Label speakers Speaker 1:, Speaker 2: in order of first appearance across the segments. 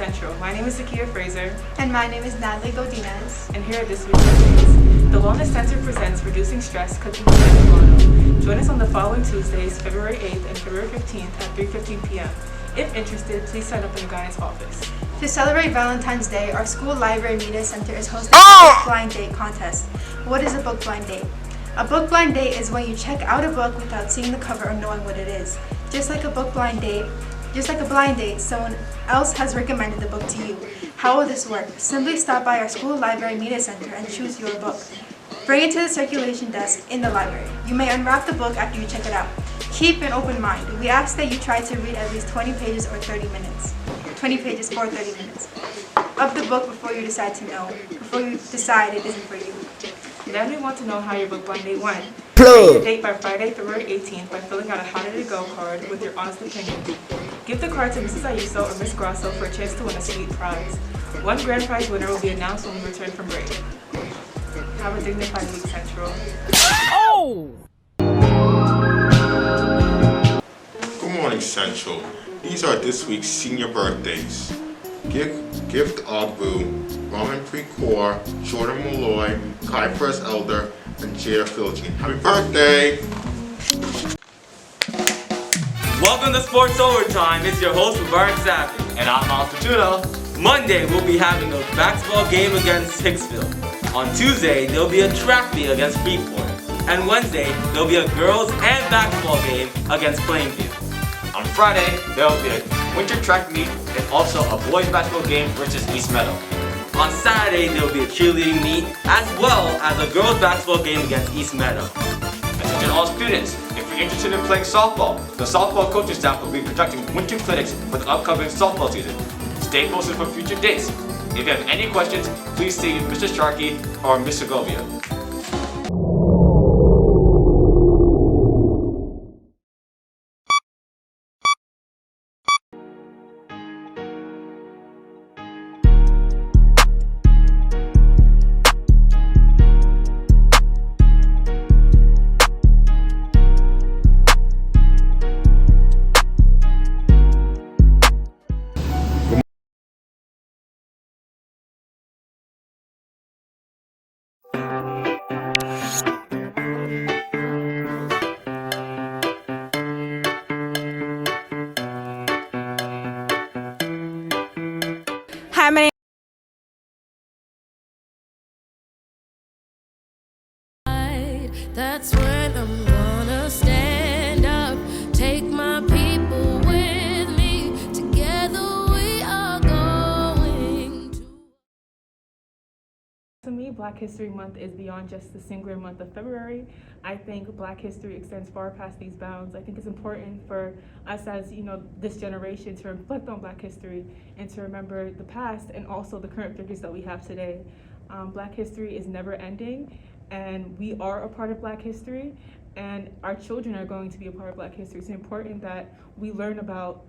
Speaker 1: Central. My name is Zakia Fraser.
Speaker 2: And my name is Natalie Godinez.
Speaker 1: And here are this week's updates. The Wellness Center presents Reducing Stress, Cooking with Toronto. Join us on the following Tuesdays, February 8th and February 15th at 3:15 p.m. If interested, please sign up in your guidance office.
Speaker 2: To celebrate Valentine's Day, our school library media center is hosting a book blind date contest. What is a book blind date? A book blind date is when you check out a book without seeing the cover or knowing what it is. Just like a blind date, someone else has recommended the book to you. How will this work? Simply stop by our school library media center and choose your book. Bring it to the circulation desk in the library. You may unwrap the book after you check it out. Keep an open mind. We ask that you try to read at least 20 pages for 30 minutes of the book before you decide it isn't for you.
Speaker 1: Then we want to know how your book blind date went.
Speaker 3: Plug.
Speaker 1: Make your date by Friday, February 18th by filling out a How Did It Go card with your honest opinion. Give the card to Mrs. Ayuso or Miss Grasso for a chance to win a sweet prize. One grand prize winner will be announced when we return from break. Have a dignified week, Central.
Speaker 3: Oh!
Speaker 4: Good morning, Central. These are this week's senior birthdays. Gift Ogbu, Roman Precor, Jordan Malloy, Kai First Elder, and Jada Philogene. Happy birthday!
Speaker 5: Welcome to Sports Overtime. It's your host, Bart Savage.
Speaker 6: And I'm Al Fortuna.
Speaker 5: Monday, we'll be having a basketball game against Hicksville. On Tuesday, there'll be a track meet against Freeport. And Wednesday, there'll be a girls and basketball game against Plainfield.
Speaker 6: On Friday, there'll be a winter track meet and also a boys basketball game versus East Meadow.
Speaker 5: On Saturday, there'll be a cheerleading meet as well as a girls basketball game against East Meadow.
Speaker 6: Attention all students, if you're interested in playing softball, the softball coaching staff will be conducting winter clinics for the upcoming softball season. Stay posted for future dates. If you have any questions, please see Mr. Sharkey or Ms. Segovia.
Speaker 2: How many?
Speaker 7: That's when I'm gonna stand up, take my people with me. Together we are going to.
Speaker 1: To me, Black History Month is beyond just the singular month of February. I think Black history extends far past these bounds. I think it's important for us as, this generation to reflect on Black history and to remember the past and also the current figures that we have today. Black history is never ending, and we are a part of Black history, and our children are going to be a part of Black history. It's important that we learn about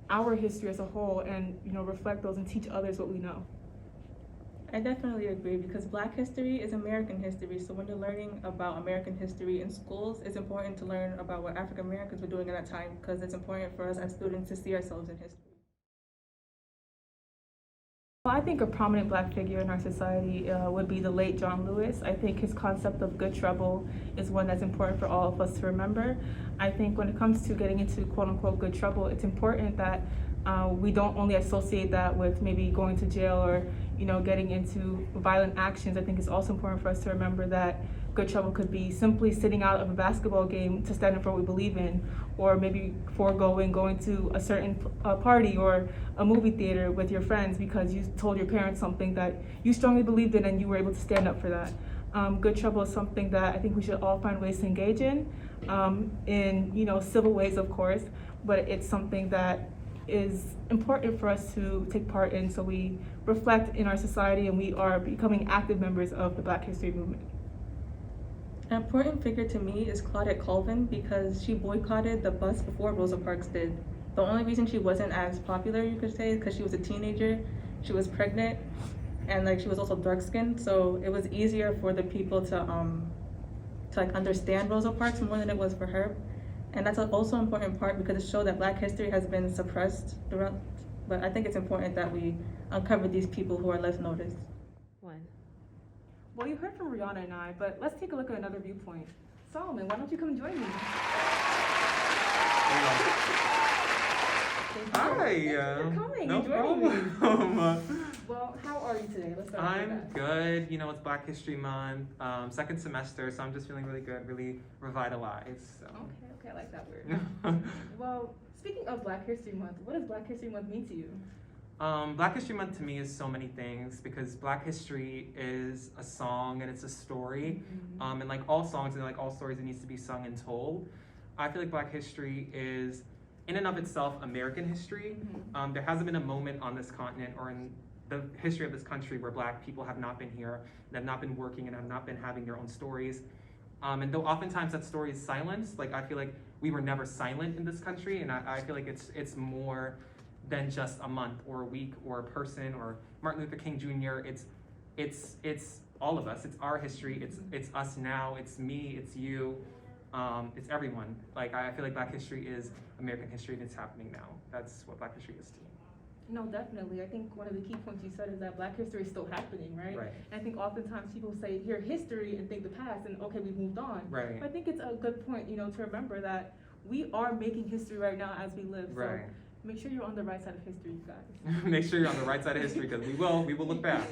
Speaker 1: our history as a whole and, reflect those and teach others what we know.
Speaker 8: I definitely agree, because Black history is American history. So when you're learning about American history in schools, it's important to learn about what African Americans were doing at that time, because it's important for us as students to see ourselves in history.
Speaker 1: Well, I think a prominent Black figure in our society would be the late John Lewis. I think his concept of good trouble is one that's important for all of us to remember. I think when it comes to getting into quote-unquote good trouble, it's important that we don't only associate that with maybe going to jail or getting into violent actions. I think it's also important for us to remember that good trouble could be simply sitting out of a basketball game to stand up for what we believe in, or maybe going to a certain party or a movie theater with your friends because you told your parents something that you strongly believed in and you were able to stand up for that. Good trouble is something that I think we should all find ways to engage in civil ways, of course, but it's something that is important for us to take part in, so we reflect in our society and we are becoming active members of the Black History movement.
Speaker 8: An important figure to me is Claudette Colvin, because she boycotted the bus before Rosa Parks did. The only reason she wasn't as popular, you could say, is because she was a teenager, she was pregnant, and she was also dark-skinned, so it was easier for the people to understand Rosa Parks more than it was for her. And that's also an important part, because it showed that Black history has been suppressed throughout But I think it's important that we uncover these people who are less noticed.
Speaker 1: Well, you heard from Rihanna and I, but let's take a look at another viewpoint. Solomon, why don't you come join me? Thank you for coming
Speaker 3: No
Speaker 1: and joining me.
Speaker 3: problem.
Speaker 1: Well, how are you today? Let's start with
Speaker 3: I'm
Speaker 1: that.
Speaker 3: good. You know, it's Black History Month, second semester, so I'm just feeling really good, really revitalized. So.
Speaker 1: Okay, I like that word. Well, speaking of Black History Month, what does Black History Month mean to you?
Speaker 3: Black History Month to me is so many things because Black history is a song and it's a story. And like all songs and like all stories, it needs to be sung and told. I feel like Black history is, in and of itself, American history. There hasn't been a moment on this continent or in the history of this country where Black people have not been here, and have not been working, and have not been having their own stories. And though oftentimes that story is silenced, like I feel like we were never silent in this country, and I feel like it's more than just a month or a week or a person or Martin Luther King Jr. It's all of us. It's our history. It's us now. It's me. It's you. It's everyone. Like I feel like Black history is American history, and it's happening now. That's what Black history is to me.
Speaker 1: No, definitely. I think one of the key points you said is that Black history is still happening, right?
Speaker 3: Right.
Speaker 1: And I think oftentimes people hear history and think the past and okay, we've moved on.
Speaker 3: Right.
Speaker 1: But I think it's a good point, to remember that we are making history right now as we live.
Speaker 3: Right.
Speaker 1: So make sure you're on the right side of history, you guys.
Speaker 3: Make sure you're on the right side of history because we will look back.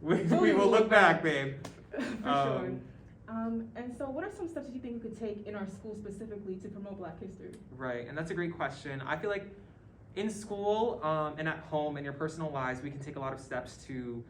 Speaker 3: We
Speaker 1: Totally
Speaker 3: will look back, babe.
Speaker 1: For sure. And so what are some steps that you think we could take in our school specifically to promote Black history?
Speaker 3: Right, and that's a great question. I feel like in school and at home in your personal lives, we can take a lot of steps to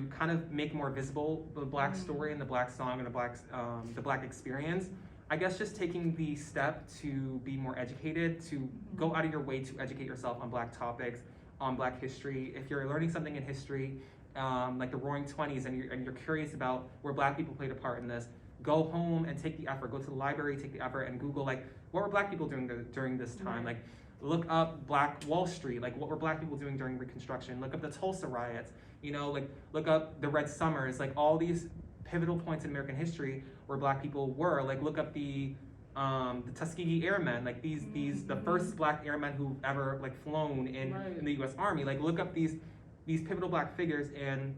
Speaker 3: kind of make more visible the Black story and the Black song and the Black experience. I guess just taking the step to be more educated, to go out of your way to educate yourself on Black topics, on Black history. If you're learning something in history, like the Roaring 20s, and you're curious about where Black people played a part in this, go home and take the effort. Go to the library, take the effort, and Google like what were Black people doing during this time. Like look up Black Wall Street. Like what were Black people doing during Reconstruction? Look up the Tulsa riots. Like look up the Red Summers. Like all these pivotal points in American history where Black people were. Like look up the Tuskegee Airmen. Like the first Black airmen who've ever like flown in the U.S. Army. Like look up these pivotal Black figures. And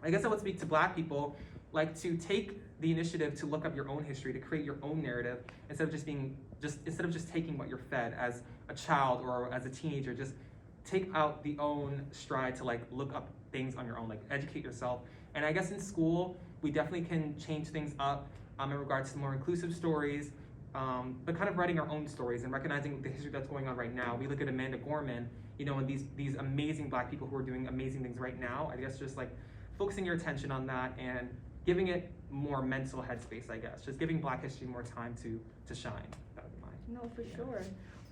Speaker 3: I guess I would speak to Black people like to take the initiative to look up your own history, to create your own narrative instead of just taking what you're fed as a child or as a teenager. Just take out the own stride to like look up things on your own, like educate yourself. And I guess in school we definitely can change things up in regards to more inclusive stories, but kind of writing our own stories and recognizing the history that's going on right now. We look at Amanda Gorman, and these amazing Black people who are doing amazing things right now. I guess just like focusing your attention on that and giving it more mental headspace, I guess. Just giving Black history more time to shine. That would be mine.
Speaker 1: No, for sure.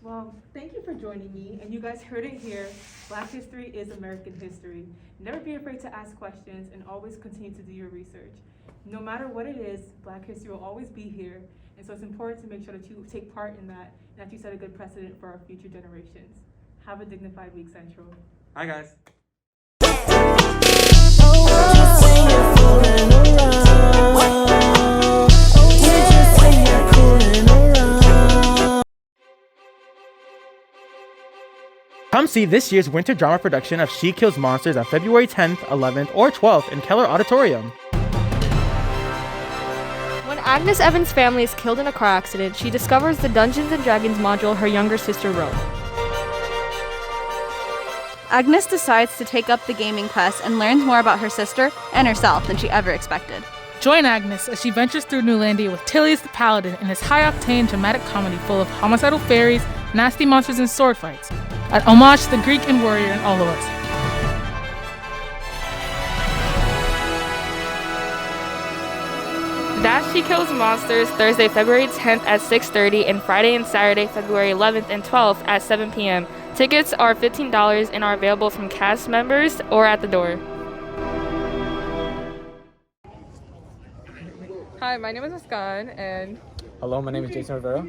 Speaker 1: Well, thank you for joining me. And you guys heard it here. Black history is American history. Never be afraid to ask questions and always continue to do your research. No matter what it is, Black history will always be here. And so it's important to make sure that you take part in that and that you set a good precedent for our future generations. Have a dignified week, Central.
Speaker 3: Hi, guys.
Speaker 9: Come see this year's winter drama production of She Kills Monsters on February 10th, 11th, or 12th in Keller Auditorium.
Speaker 10: When Agnes Evans' family is killed in a car accident, she discovers the Dungeons & Dragons module her younger sister wrote.
Speaker 11: Agnes decides to take up the gaming quest and learns more about her sister and herself than she ever expected.
Speaker 12: Join Agnes as she ventures through Newlandia with Tilius the Paladin in his high-octane dramatic comedy full of homicidal fairies, nasty monsters, and sword fights. An homage to the Greek and warrior in all of us.
Speaker 10: That's She Kills Monsters, Thursday, February 10th at 6:30, and Friday and Saturday, February 11th and 12th at 7 p.m. Tickets are $15 and are available from cast members or at the door.
Speaker 13: Hi, my name is Askan, and...
Speaker 14: Hello, my name is Jason Rivera.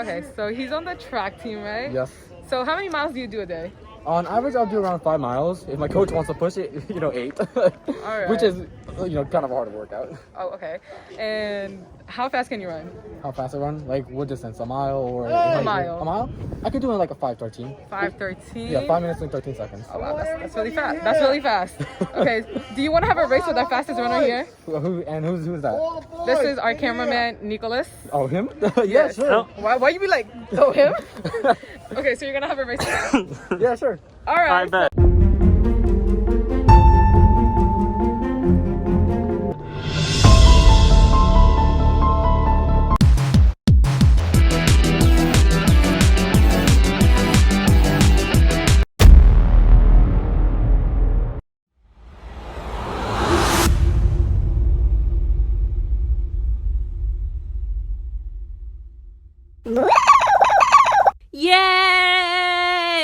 Speaker 13: Okay, so he's on the track team, right?
Speaker 14: Yes.
Speaker 13: So how many miles do you do a day?
Speaker 9: On average, I'll do around 5 miles. If my coach wants to push it, 8.
Speaker 13: Alright.
Speaker 9: Which is, kind of a hard workout.
Speaker 13: Oh, okay. And how fast can you run?
Speaker 9: How fast I run? Like, what distance? A mile or?
Speaker 13: A mile.
Speaker 9: A mile? I could do it in like a 5:13.
Speaker 13: 5:13?
Speaker 9: Yeah, 5 minutes and 13 seconds.
Speaker 13: Oh, wow, that's really fast. That's really fast. Okay, do you want to have a race with our fastest runner here?
Speaker 9: Who's that?
Speaker 13: This is our cameraman, Nicholas.
Speaker 9: Oh, him?
Speaker 13: Yes.
Speaker 9: Sure.
Speaker 13: Why you be like, oh, him? Okay, so you're going to have a race with him?
Speaker 9: Yeah, sure.
Speaker 13: All right.
Speaker 5: I bet.